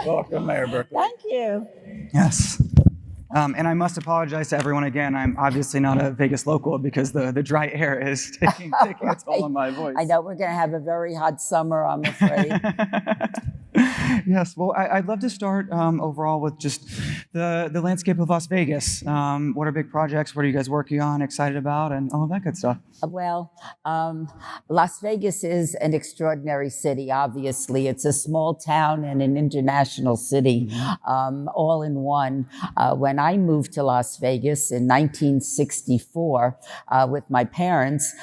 Welcome, Mayor Berkley. Thank you. Yes. And I must apologize to everyone again. I'm obviously not a Vegas local because the dry air is taking a toll on my voice. I know we're going to have a very hot summer, I'm afraid. Yes, well, I'd love to start overall with just the landscape of Las Vegas. What are big projects? What are you guys working on, excited about, and all of that good stuff? Well, Las Vegas is an extraordinary city, obviously. It's a small town and an international city, all in one. When I moved to Las Vegas in 1964 with my parents,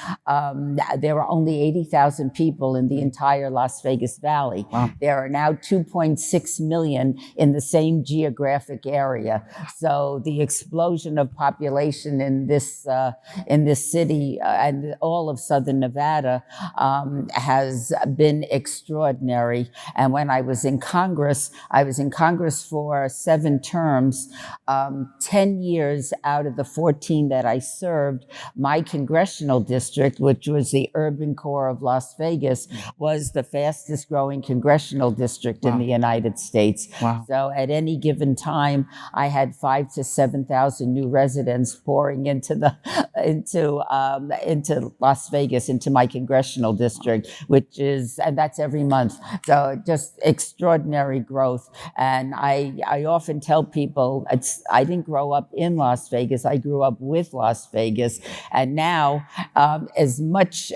there were only 80,000 people in the entire Las Vegas Valley. Wow. There are now 2.6 million in the same geographic area. So the explosion of population in this city and all of Southern Nevada has been extraordinary. And when I was in Congress for 7 terms. 10 years out of the 14 that I served, my congressional district, which was the urban core of Las Vegas, was the fastest growing congressional district in the United States. Wow. So at any given time, I had 5,000 to 7,000 new residents pouring into Las Vegas, into my congressional district, and that's every month. So just extraordinary growth. And I often tell people, I didn't grow up in Las Vegas. I grew up with Las Vegas. And now, as much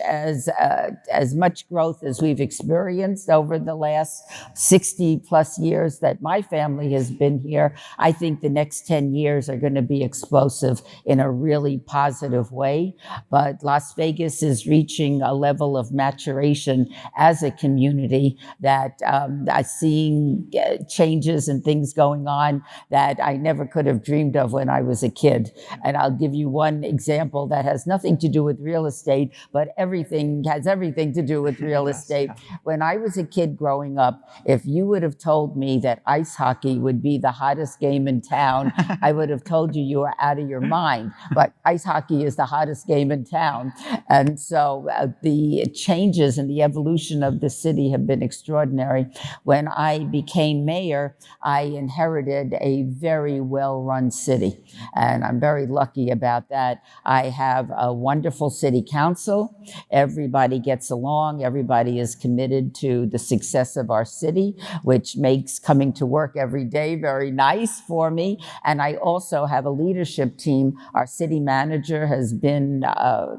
growth as we've experienced over the last 60 plus years that my family has been here, I think the next 10 years are going to be explosive in a really positive way. But Las Vegas is reaching a level of maturation as a community that I'm seeing changes and things going on that I never could have dreamed of when I was a kid. And I'll give you one example that has nothing to do with real estate, but has everything to do with real estate. When I was a kid growing up, if you would have told me that ice hockey would be the hottest game in town, I would have told you were out of your mind. But ice hockey is the hottest game in town. And so the changes and the evolution of the city have been extraordinary. When I became mayor, I inherited a very well-run city, and I'm very lucky about that. I have a wonderful city council. Everybody gets along. Everybody is committed to the success of our city, which makes coming to work every day very nice for me. And I also have a leadership team. Our city manager has been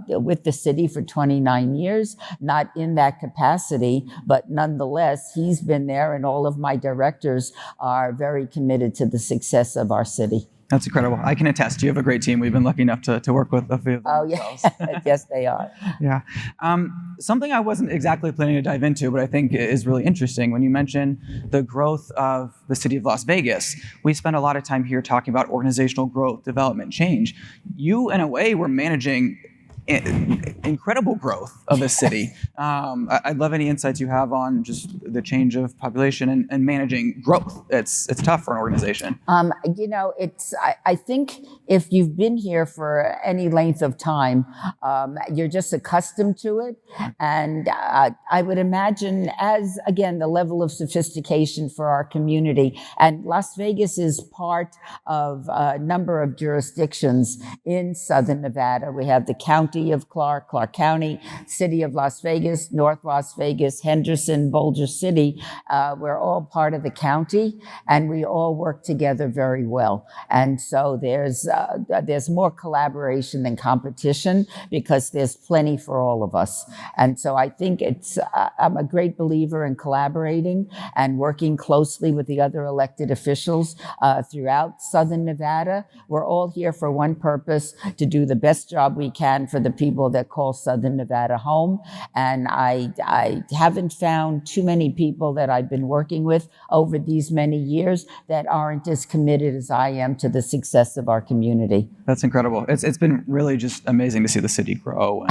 with the city for 29 years, not in that capacity, but nonetheless, he's been there, and all of my directors are very committed to the success of our city. That's incredible. I can attest. You have a great team. We've been lucky enough to work with a few of them. Oh, yeah. Yes, they are. Yeah. Something I wasn't exactly planning to dive into, but I think is really interesting. When you mention the growth of the city of Las Vegas, we spend a lot of time here talking about organizational growth, development, change. You, in a way, were managing incredible growth of the city. I'd love any insights you have on just the change of population and managing growth. It's tough for an organization. I think if you've been here for any length of time, you're just accustomed to it. And I would imagine again, the level of sophistication for our community. And Las Vegas is part of a number of jurisdictions in Southern Nevada. We have the county of Clark County, City of Las Vegas, North Las Vegas, Henderson, Boulder City. We're all part of the county, and we all work together very well. And so there's more collaboration than competition because there's plenty for all of us. And so I think I'm a great believer in collaborating and working closely with the other elected officials throughout Southern Nevada. We're all here for one purpose: to do the best job we can for the people that call Southern Nevada home. And I haven't found too many people that I've been working with over these many years that aren't as committed as I am to the success of our community. That's incredible. It's been really just amazing to see the city grow.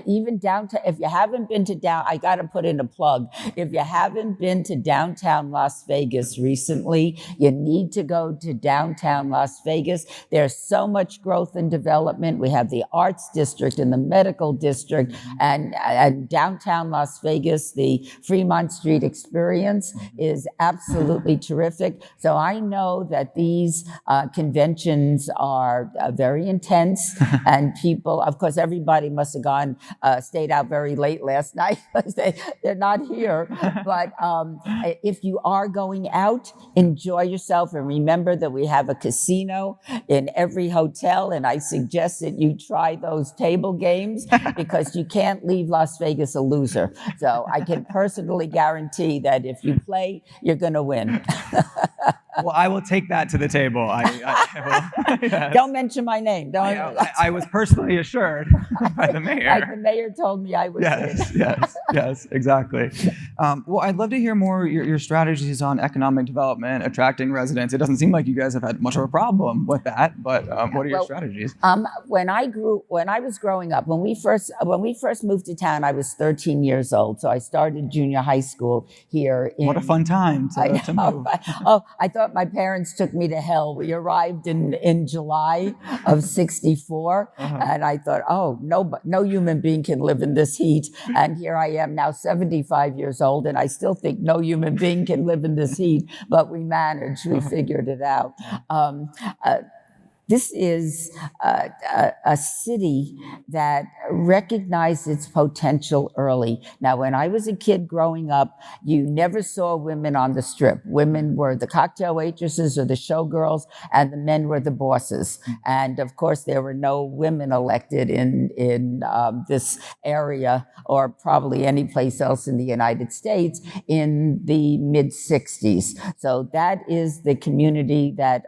Even downtown, if you haven't been to I got to put in a plug. If you haven't been to downtown Las Vegas recently, you need to go to downtown Las Vegas. There's so much growth and development. We have the arts district and the medical district, and downtown Las Vegas, the Fremont Street experience is absolutely terrific. So I know that these conventions are very intense, and people, of course, everybody must have gone, stayed out very late last night because they're not here. But if you are going out, enjoy yourself, and remember that we have a casino in every hotel, and I suggest that you try those table games because you can't leave Las Vegas a loser. So I can personally guarantee that if you play, you're going to win. Well, I will take that to the table. I will. Yes. Don't mention my name. Don't. I was personally assured by the mayor. Like the mayor told me I was. Yes, exactly. Well, I'd love to hear more your strategies on economic development, attracting residents. It doesn't seem like you guys have had much of a problem with that, but what are your strategies? When I was growing up, when we first moved to town, I was 13 years old. So I started junior high school here. What a fun time to move. I thought my parents took me to hell. We arrived in July of '64, and I thought, oh, no human being can live in this heat. And here I am now, 75 years old, and I still think no human being can live in this heat. But we managed. We figured it out. This is a city that recognized its potential early. Now, when I was a kid growing up, you never saw women on the strip. Women were the cocktail waitresses or the showgirls, and the men were the bosses. And of course, there were no women elected in this area, or probably any place else in the United States, in the mid-'60s. So that is the community that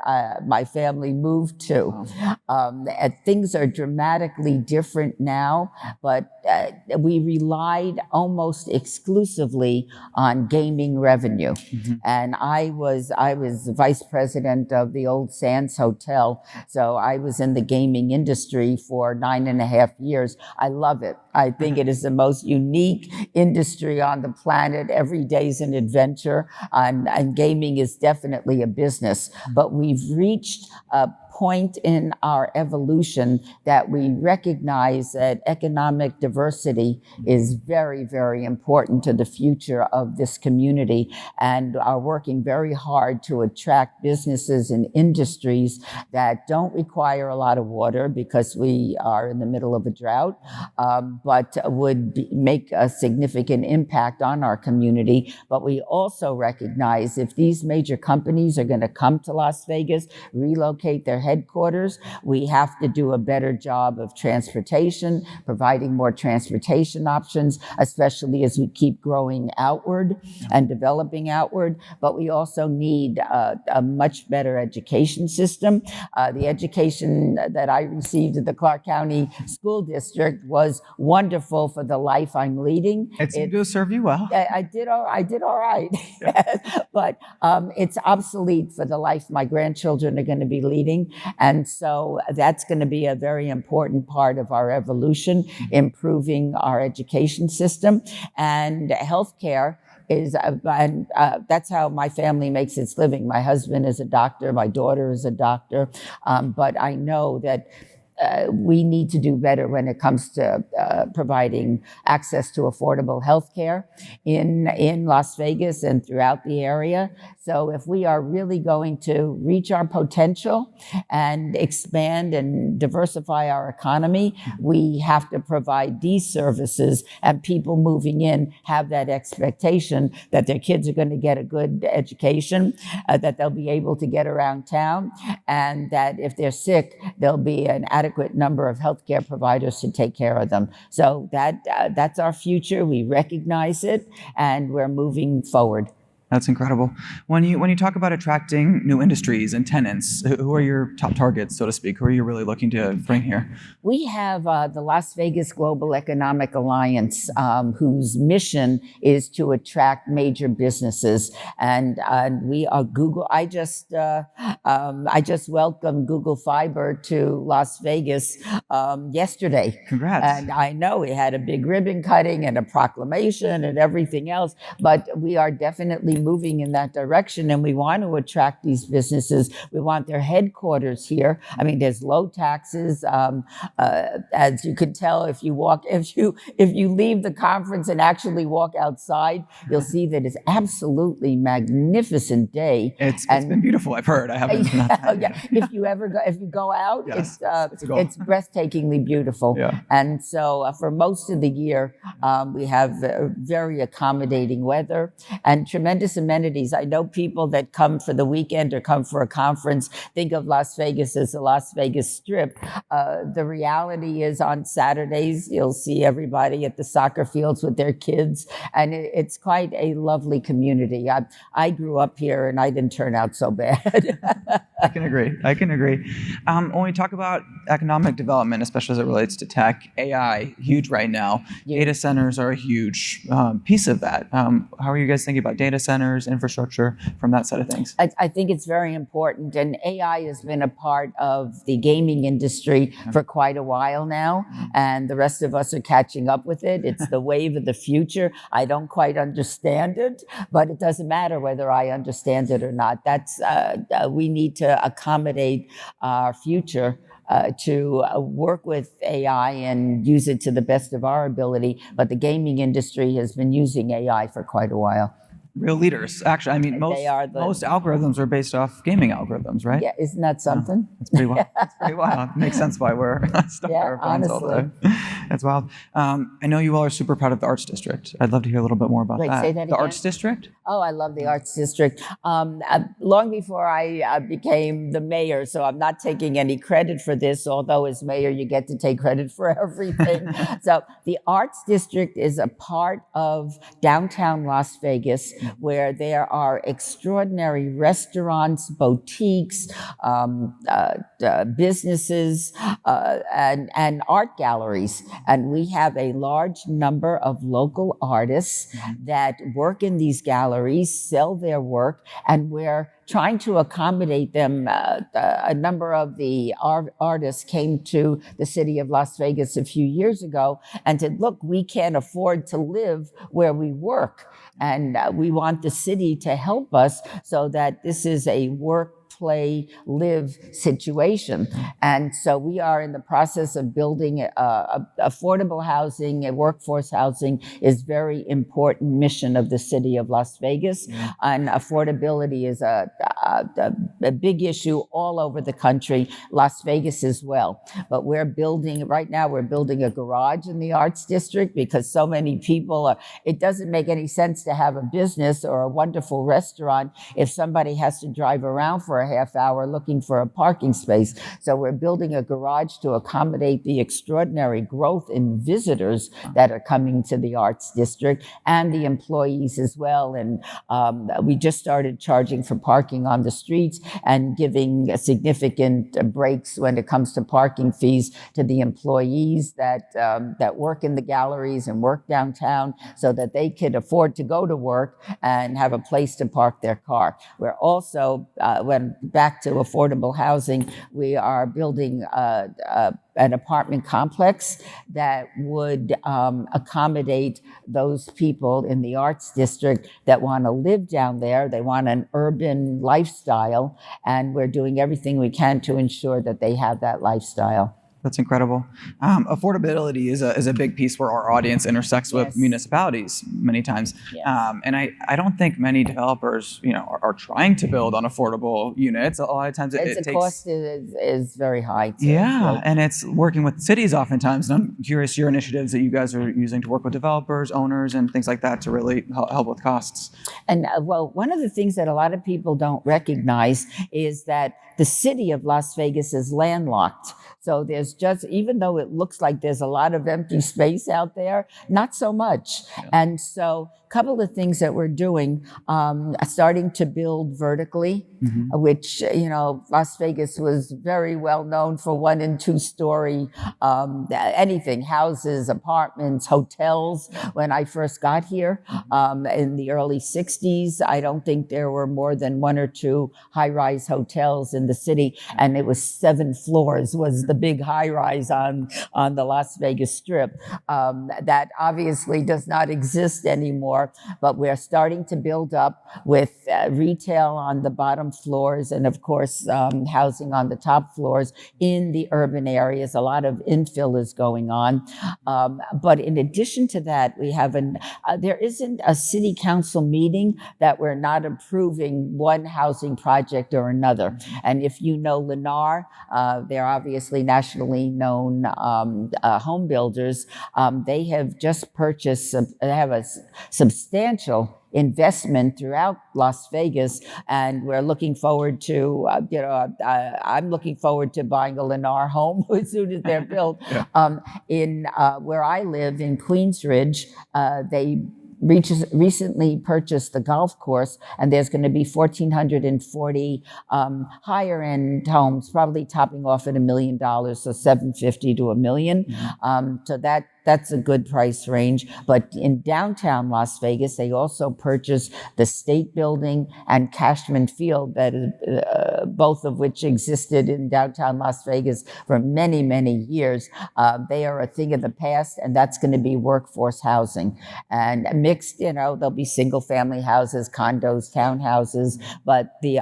my family moved to. Things are dramatically different now, but we relied almost exclusively on gaming revenue. And I was vice president of the old Sands Hotel, so I was in the gaming industry for 9.5 years. I love it. I think it is the most unique industry on the planet. Every day is an adventure, and gaming is definitely a business. But we've reached a point in our evolution that we recognize that economic diversity is very, very important to the future of this community, and are working very hard to attract businesses and industries that don't require a lot of water because we are in the middle of a drought, but would make a significant impact on our community. But we also recognize if these major companies are going to come to Las Vegas, relocate their headquarters, we have to do a better job of transportation, providing more transportation options, especially as we keep growing outward and developing outward. But we also need a much better education system. The education that I received at the Clark County School District was wonderful for the life I'm leading. It seemed to serve you well. I did all right. But it's obsolete for the life my grandchildren are going to be leading. And so that's going to be a very important part of our evolution, improving our education system. And healthcare is, that's how my family makes its living. My husband is a doctor, my daughter is a doctor, but I know that we need to do better when it comes to providing access to affordable health care in Las Vegas and throughout the area. So if we are really going to reach our potential and expand and diversify our economy, we have to provide these services, and people moving in have that expectation that their kids are going to get a good education, that they'll be able to get around town, and that if they're sick, there'll be an adequate number of healthcare providers to take care of them. So that's our future. We recognize it, and we're moving forward. That's incredible. When you talk about attracting new industries and tenants, who are your top targets, so to speak? Who are you really looking to bring here? We have the Las Vegas Global Economic Alliance, whose mission is to attract major businesses, and we are Google. I just welcomed Google Fiber to Las Vegas yesterday. Congrats! And I know we had a big ribbon cutting and a proclamation and everything else, but we are definitely be moving in that direction, and we want to attract these businesses. We want their headquarters here. I mean, there's low taxes. As you could tell, if you leave the conference and actually walk outside, you'll see that it's absolutely magnificent day. It's been beautiful. I've heard. I haven't. Yeah. If you go out, yes, it's breathtakingly beautiful. Yeah. And so for most of the year, we have very accommodating weather and tremendous amenities. I know people that come for the weekend or come for a conference think of Las Vegas as the Las Vegas Strip. The reality is on Saturdays, you'll see everybody at the soccer fields with their kids, and it's quite a lovely community. I grew up here, and I didn't turn out so bad. I can agree. When we talk about economic development, especially as it relates to tech, AI, huge right now. Yeah. Data centers are a huge piece of that. How are you guys thinking about data centers, infrastructure from that side of things? I think it's very important, and AI has been a part of the gaming industry for quite a while now, and the rest of us are catching up with it. It's the wave of the future. I don't quite understand it, but it doesn't matter whether I understand it or not. We need to accommodate our future to work with AI and use it to the best of our ability. But the gaming industry has been using AI for quite a while. Real leaders, actually. I mean, most algorithms are based off gaming algorithms, right? Yeah, isn't that something? That's pretty wild. That's pretty wild. Makes sense why we're stuck on our phones all the time. That's wild. I know you all are super proud of the Arts District. I'd love to hear a little bit more about that. Say that again? The Arts District? Oh, I love the Arts District. Long before I became the mayor, so I'm not taking any credit for this, although as mayor you get to take credit for everything. So the Arts District is a part of downtown Las Vegas, where there are extraordinary restaurants, boutiques, businesses, and art galleries. And we have a large number of local artists that work in these galleries, sell their work, and we're trying to accommodate them. A number of the artists came to the city of Las Vegas a few years ago and said, look, we can't afford to live where we work. And we want the city to help us so that this is a work, play, live situation. And so we are in the process of building affordable housing. Workforce housing is very important mission of the city of Las Vegas. And affordability is a big issue all over the country, Las Vegas as well. But right now we're building a garage in the Arts District because so many people it doesn't make any sense to have a business or a wonderful restaurant if somebody has to drive around for a half hour looking for a parking space. So we're building a garage to accommodate the extraordinary growth in visitors that are coming to the Arts District and the employees as well. And we just started charging for parking on the streets and giving significant breaks when it comes to parking fees to the employees that work in the galleries and work downtown so that they could afford to go to work and have a place to park their car. We're also, back to affordable housing, we are building an apartment complex that would accommodate those people in the Arts District that want to live down there. They want an urban lifestyle, and we're doing everything we can to ensure that they have that lifestyle. That's incredible. Affordability is a big piece where our audience intersects with municipalities many times. Yes. And I don't think many developers, are trying to build on affordable units. A lot of times the cost is very high too. Yeah, and it's working with cities oftentimes. And I'm curious your initiatives that you guys are using to work with developers, owners, and things like that to really help with costs. And one of the things that a lot of people don't recognize is that the city of Las Vegas is landlocked. So there's even though it looks like there's a lot of empty space out there, not so much. Yeah. And so a couple of things that we're doing, starting to build vertically, which, Las Vegas was very well known for 1- and 2-story, anything, houses, apartments, hotels. When I first got here in the early 60s, I don't think there were more than 1 or 2 high-rise hotels in the city, and it was 7 floors was the big high high-rise on the Las Vegas Strip. That obviously does not exist anymore, but we're starting to build up with retail on the bottom floors and, of course, housing on the top floors in the urban areas. A lot of infill is going on. But in addition to that, we have there isn't a city council meeting that we're not approving one housing project or another. And if you know Lennar, they're obviously nationally known home builders. They have just purchased, they have a substantial investment throughout Las Vegas, and we're looking forward to, I'm looking forward to buying a Lennar home as soon as they're built. Yeah. In where I live in Queensridge, they recently purchased the golf course, and there's going to be 1,440 higher end homes, probably topping off at $1 million, so 750 to $1 million. So that's a good price range. But in downtown Las Vegas, they also purchased the State Building and Cashman Field, that is, both of which existed in downtown Las Vegas for many, many years. They are a thing of the past, and that's going to be workforce housing. And mixed, there'll be single family houses, condos, townhouses, but the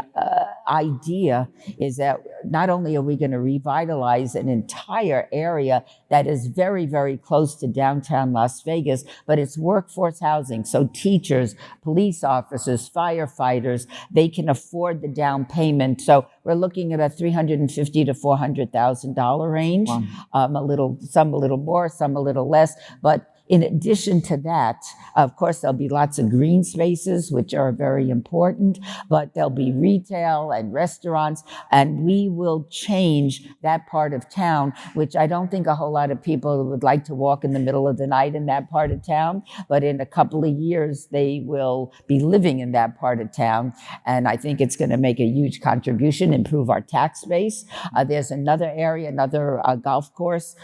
idea is that not only are we going to revitalize an entire area that is very, very close to downtown Las Vegas, but it's workforce housing. So teachers, police officers, firefighters, they can afford the down payment. So we're looking at a $350,000 to $400,000 range. Wow. Some a little more, some a little less, but in addition to that, of course, there'll be lots of green spaces, which are very important, but there'll be retail and restaurants, and we will change that part of town, which I don't think a whole lot of people would like to walk in the middle of the night in that part of town, but in a couple of years, they will be living in that part of town, and I think it's going to make a huge contribution, improve our tax base. There's another area, another golf course,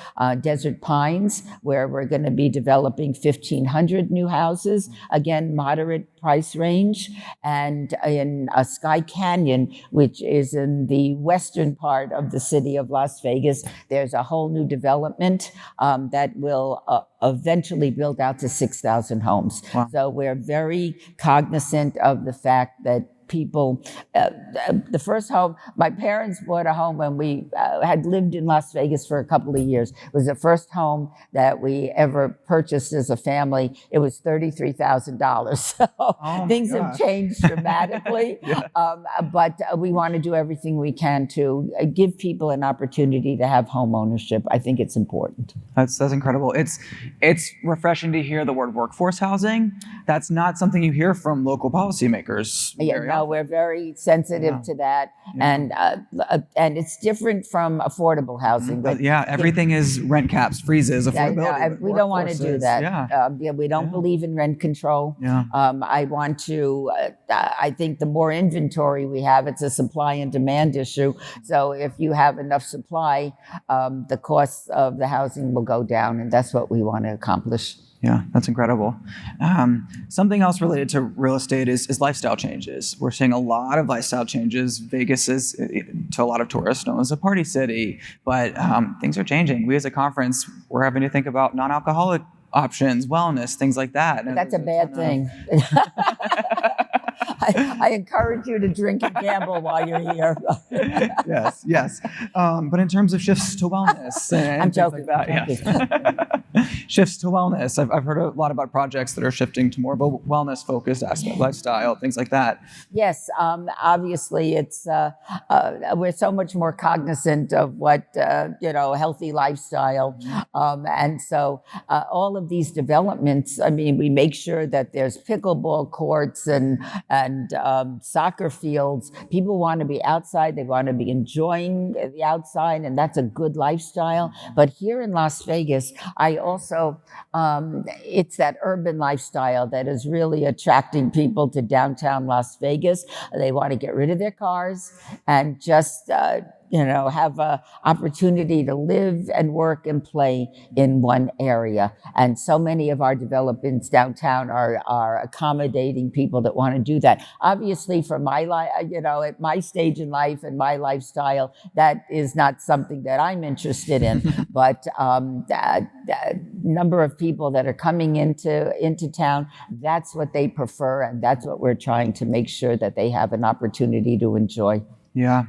Desert Pines, where we're going to be developing 1,500 new houses, again, moderate price range. And in Sky Canyon, which is in the western part of the city of Las Vegas, there's a whole new development that will eventually build out to 6,000 homes. Wow. So we're very cognizant of the fact that people, the first home, my parents bought a home when we had lived in Las Vegas for a couple of years. It was the first home that we ever purchased as a family. It was $33,000. So things have changed dramatically. Yeah. But we want to do everything we can to give people an opportunity to have home ownership. I think it's important. That's incredible. It's refreshing to hear the word workforce housing. That's not something you hear from local policymakers. Yeah, we're very sensitive to that, and it's different from affordable housing. But everything is rent caps, freezes, affordability. We don't want to do that. We don't believe in rent control. I want to. I think the more inventory we have, it's a supply and demand issue. So if you have enough supply, the cost of the housing will go down, and that's what we want to accomplish. Yeah, that's incredible. Something else related to real estate is lifestyle changes. We're seeing a lot of lifestyle changes. Vegas is, to a lot of tourists, known as a party city, but things are changing. We as a conference, we're having to think about non-alcoholic options, wellness, things like that. But that's a bad thing. I encourage you to drink and gamble while you're here. Yes. But in terms of shifts to wellness and I'm joking, like that, shifts to wellness. I've heard a lot about projects that are shifting to more of a wellness-focused aspect, lifestyle, things like that. Yes, obviously, it's we're so much more cognizant of what healthy lifestyle, and so all of these developments. I mean, we make sure that there's pickleball courts and soccer fields. People want to be outside. They want to be enjoying the outside, and that's a good lifestyle. But here in Las Vegas, I also, it's that urban lifestyle that is really attracting people to downtown Las Vegas. They want to get rid of their cars and just have a opportunity to live and work and play in one area. And so many of our developments downtown are accommodating people that want to do that. Obviously, for my life, at my stage in life and my lifestyle, that is not something that I'm interested in. But that number of people that are coming into town, that's what they prefer, and that's what we're trying to make sure that they have an opportunity to enjoy. Yeah.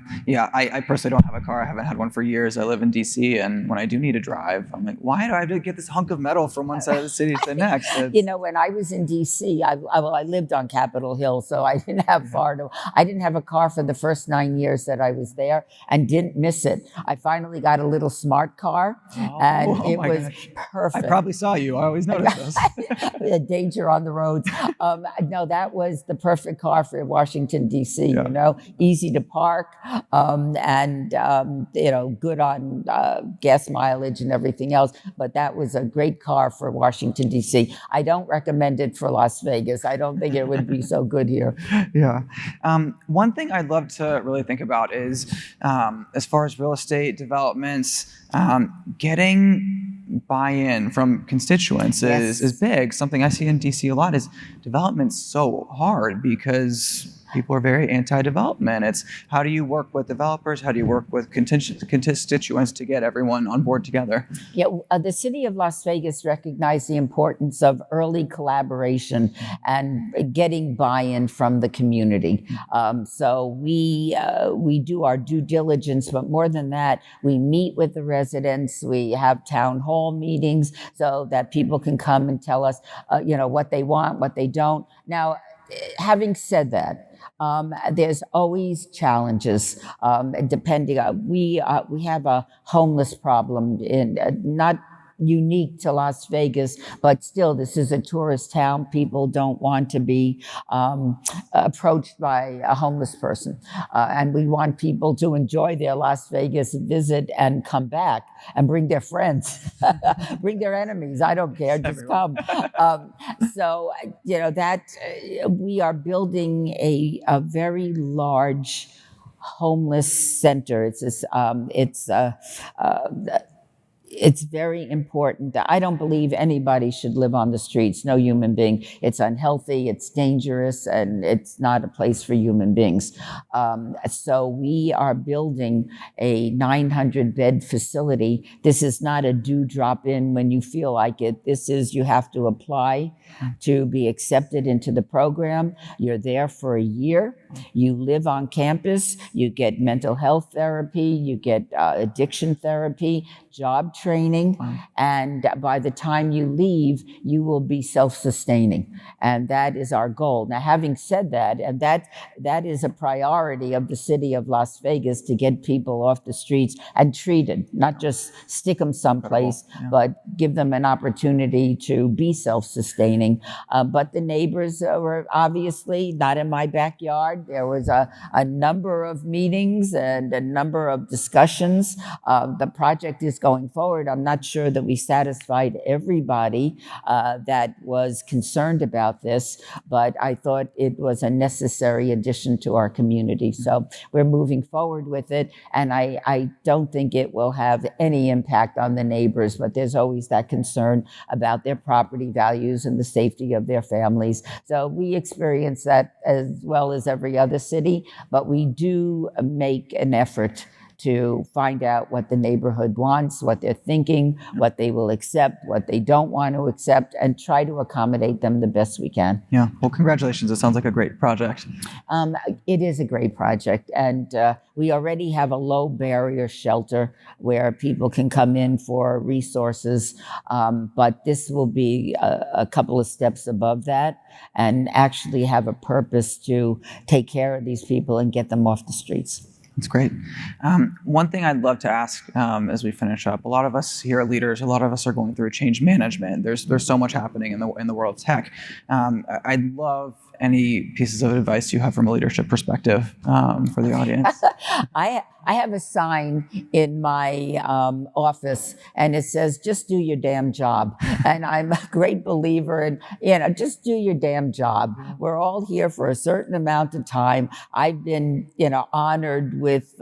I personally don't have a car. I haven't had one for years. I live in DC, and when I do need to drive, I'm like, why do I have to get this hunk of metal from one side of the city to the next? When I was in DC, I lived on Capitol Hill, so I didn't have I didn't have a car for the first 9 years that I was there, and didn't miss it. I finally got a little smart car, and it was perfect. I probably saw you. I always notice this. The danger on the roads. No, that was the perfect car for Washington, D.C., easy to park. And good on gas mileage and everything else. But that was a great car for Washington, D.C. I don't recommend it for Las Vegas. I don't think it would be so good here. Yeah. One thing I'd love to really think about is, as far as real estate developments, getting buy-in from constituents is big. Something I see in DC a lot is development's so hard because people are very anti-development. It's how do you work with developers? How do you work with constituents to get everyone on board together? Yeah, the city of Las Vegas recognized the importance of early collaboration and getting buy-in from the community. So we do our due diligence, but more than that, we meet with the residents. We have town hall meetings so that people can come and tell us, what they want, what they don't. Now, having said that, there's always challenges. Depending on we have a homeless problem in not unique to Las Vegas, but still, this is a tourist town. People don't want to be approached by a homeless person, and we want people to enjoy their Las Vegas visit and come back and bring their friends, bring their enemies. I don't care, just come. So that we are building a very large homeless center. It's very important that I don't believe anybody should live on the streets, no human being. It's unhealthy, it's dangerous, and it's not a place for human beings. So we are building a 900-bed facility. This is not a drop in when you feel like it. This is, you have to apply to be accepted into the program. You're there for a year. You live on campus. You get mental health therapy. You get addiction therapy, job training, and by the time you leave, you will be self-sustaining, and that is our goal. Now, having said that, and that is a priority of the city of Las Vegas, to get people off the streets and treated, not just stick them someplace, but give them an opportunity to be self-sustaining. But the neighbors were obviously not in my backyard. There was a number of meetings and a number of discussions. The project is going forward. I'm not sure that we satisfied everybody that was concerned about this, but I thought it was a necessary addition to our community. So we're moving forward with it, and I don't think it will have any impact on the neighbors, but there's always that concern about their property values and the safety of their families. So we experience that as well as every other city, but we do make an effort to find out what the neighborhood wants, what they're thinking, what they will accept, what they don't want to accept, and try to accommodate them the best we can. Yeah, well, congratulations. It sounds like a great project. It is a great project, and we already have a low barrier shelter where people can come in for resources, but this will be a couple of steps above that and actually have a purpose to take care of these people and get them off the streets. That's great. One thing I'd love to ask as we finish up, a lot of us here are leaders, a lot of us are going through change management. There's so much happening in the world of tech. I'd love any pieces of advice you have from a leadership perspective for the audience. I have a sign in my office, and it says, just do your damn job. And I'm a great believer in, just do your damn job. We're all here for a certain amount of time. I've been, honored with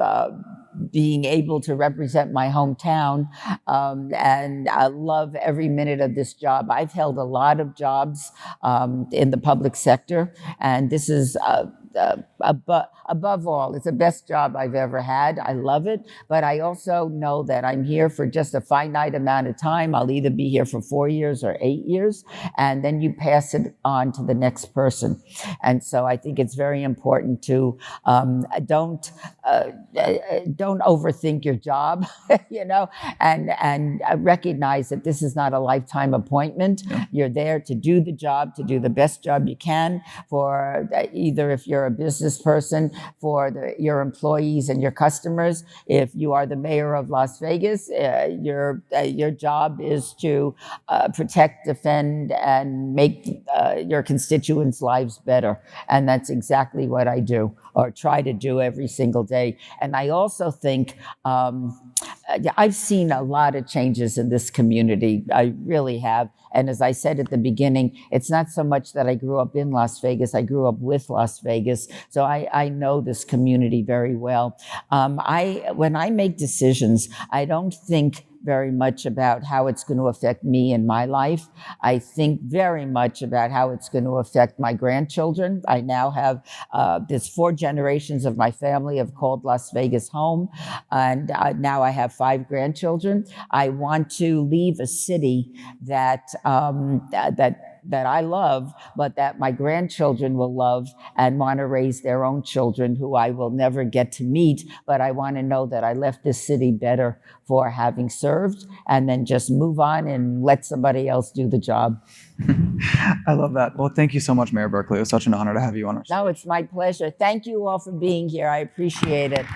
being able to represent my hometown, and I love every minute of this job. I've held a lot of jobs in the public sector, and this is above all, it's the best job I've ever had. I love it, but I also know that I'm here for just a finite amount of time. I'll either be here for 4 years or 8 years, and then you pass it on to the next person. And so I think it's very important to don't overthink your job, and recognize that this is not a lifetime appointment. Yeah. You're there to do the job, to do the best job you can for either if you're a business person, for your employees and your customers. If you are the mayor of Las Vegas, your job is to protect, defend, and make your constituents' lives better. And that's exactly what I do, or try to do every single day. And I also think I've seen a lot of changes in this community. I really have. And as I said at the beginning, it's not so much that I grew up in Las Vegas. I grew up with Las Vegas. So I know this community very well. When I make decisions, I don't think very much about how it's going to affect me in my life. I think very much about how it's going to affect my grandchildren. I now have, there's 4 generations of my family have called Las Vegas home, and now I have 5 grandchildren. I want to leave a city that I love, but that my grandchildren will love and want to raise their own children who I will never get to meet, but I want to know that I left this city better for having served, and then just move on and let somebody else do the job. I love that. Well, thank you so much, Mayor Berkley. It was such an honor to have you on our show. No, it's my pleasure. Thank you all for being here. I appreciate it.